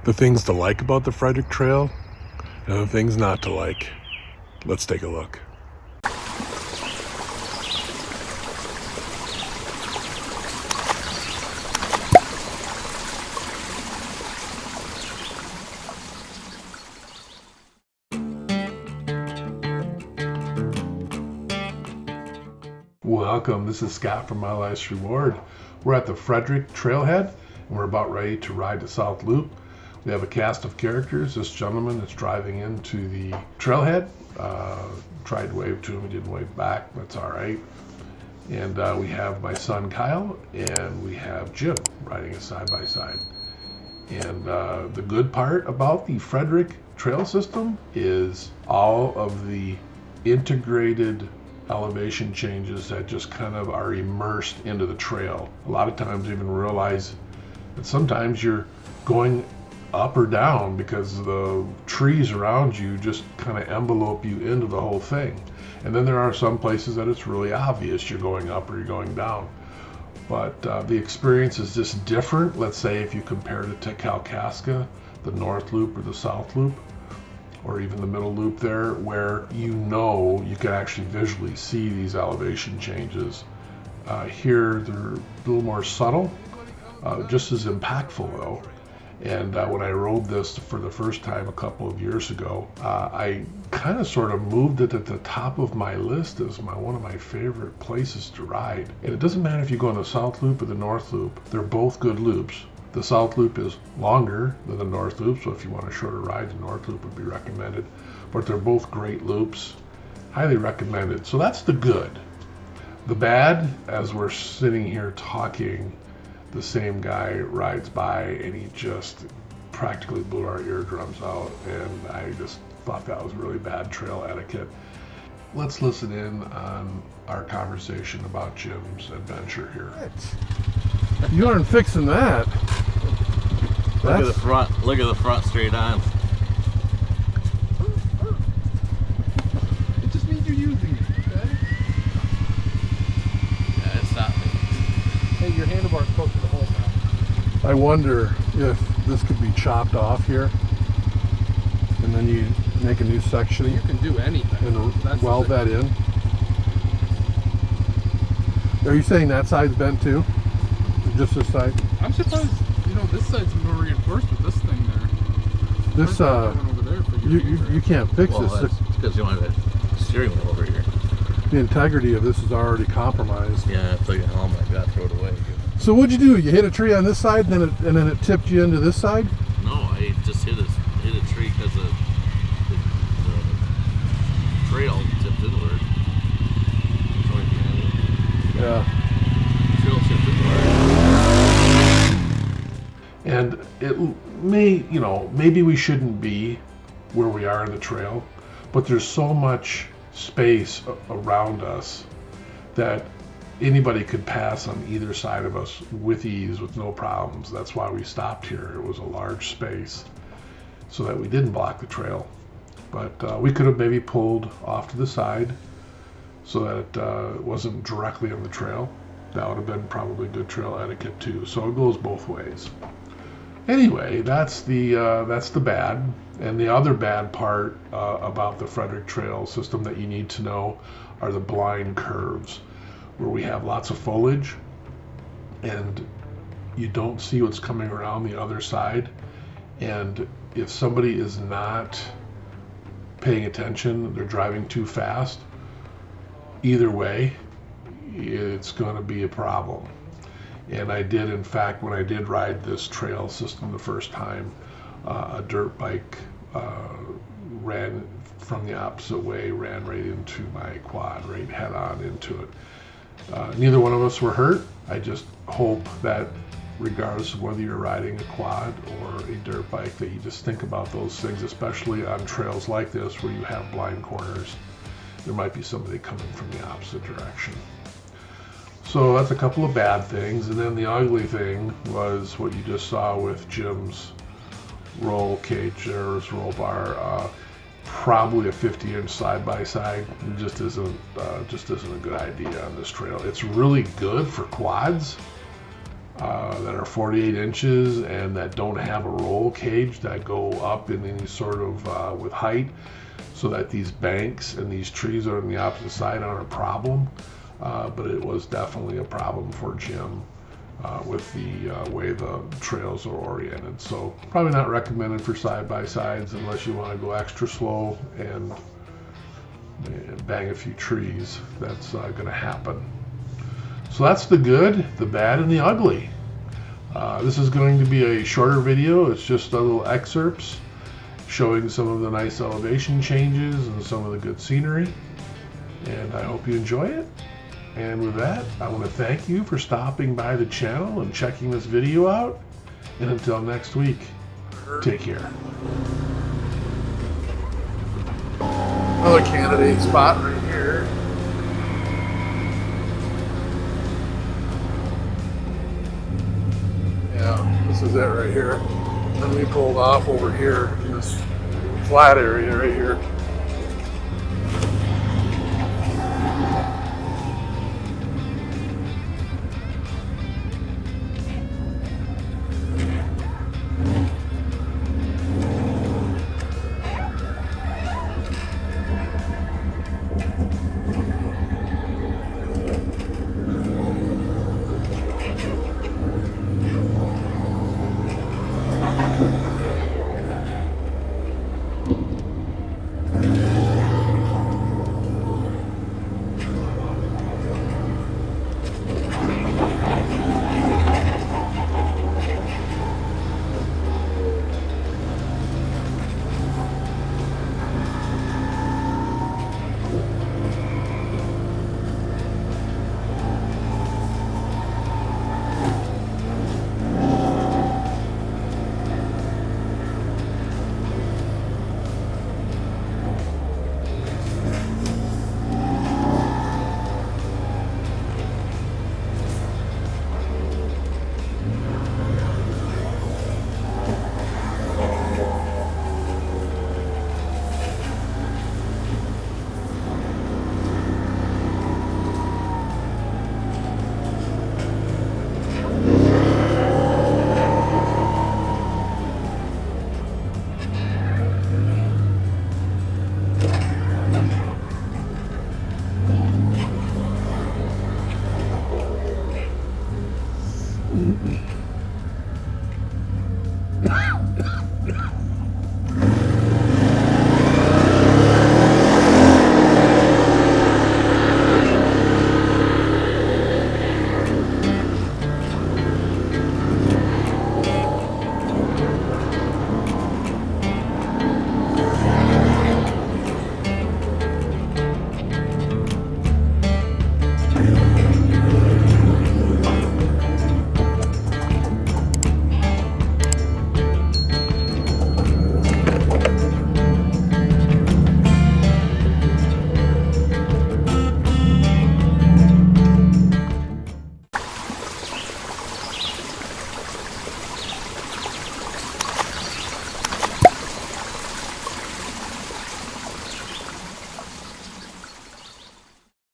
The things to like about the Frederick Trail and the things not to like. Let's take a look. Welcome, this is Scott from My Life's Reward. We're at the Frederick Trailhead and we're about ready to ride the South Loop. We have a cast of characters. This gentleman is driving into the trailhead. Tried to wave to him, he didn't wave back, that's all right. And we have my son Kyle and we have Jim riding us side by side. And the good part about the Frederick Trail system is all of the integrated elevation changes that just kind of are immersed into the trail. A lot of times you even realize that sometimes you're going up or down because the trees around you just kind of envelope you into the whole thing. And then there are some places that it's really obvious you're going up or you're going down. But the experience is just different. Let's say if you compared it to Kalkaska, the North Loop or the South Loop, or even the middle loop there, where you can actually visually see these elevation changes. Here they're a little more subtle, just as impactful though. And when I rode this for the first time a couple of years ago, I kind of sort of moved it at the top of my list as one of my favorite places to ride. And it doesn't matter if you go on the South Loop or the North Loop, they're both good loops. The South Loop is longer than the North Loop, so if you want a shorter ride, the North Loop would be recommended. But they're both great loops, highly recommended. So that's the good. The bad, as we're sitting here talking, the same guy rides by and he just practically blew our eardrums out, and I just thought that was really bad trail etiquette. Let's listen in on our conversation about Jim's adventure here. You aren't fixing that. Look at the front. Look at the front straight on. It just means you're using it, okay? Yeah, it's not me. Hey, your handlebar's close to the hole now. I wonder if this could be chopped off here, and then you make a new section. You can do anything. And weld that in. Are you saying that side's bent too? Just this side? I'm surprised, this side's more reinforced with this thing there. This, over there for you can't fix Well, this. that's because you want a steering wheel over here. The integrity of this is already compromised. Yeah, it's like, oh my God, throw it away. So what'd you do? You hit a tree on this side, and then it tipped you into this side? No, I just hit a tree because the trail tipped inward. Yeah. Trail tipped inward. And it may, maybe we shouldn't be where we are in the trail, but there's so much space around us that anybody could pass on either side of us with ease, with no problems. That's why we stopped here. It was a large space so that we didn't block the trail. But we could have maybe pulled off to the side so that it wasn't directly on the trail. That would have been probably good trail etiquette too. So it goes both ways. Anyway, that's the bad. And the other bad part about the Frederick Trail system that you need to know are the blind curves, where we have lots of foliage and you don't see what's coming around the other side. And if somebody is not paying attention, they're driving too fast, either way, it's going to be a problem. And I did, in fact, when I did ride this trail system the first time, a dirt bike ran from the opposite way, ran right into my quad, right head on into it. Neither one of us were hurt. I just hope that regardless of whether you're riding a quad or a dirt bike, that you just think about those things, especially on trails like this where you have blind corners. There might be somebody coming from the opposite direction. So that's a couple of bad things. And then the ugly thing was what you just saw with Jim's roll cage or his roll bar. Probably a 50-inch side-by-side just isn't a good idea on this trail. It's really good for quads, that are 48 inches and that don't have a roll cage that go up in any sort of with height, so that these banks and these trees that are on the opposite side aren't a problem. But it was definitely a problem for Jim with the way the trails are oriented. So probably not recommended for side-by-sides unless you want to go extra slow and bang a few trees. That's going to happen. So that's the good, the bad, and the ugly. This is going to be a shorter video. It's just a little excerpts showing some of the nice elevation changes and some of the good scenery. And I hope you enjoy it. And with that, I want to thank you for stopping by the channel and checking this video out. And until next week, take care. Another candidate spot right here. Yeah, this is it right here. Then we pulled off over here in this flat area right here.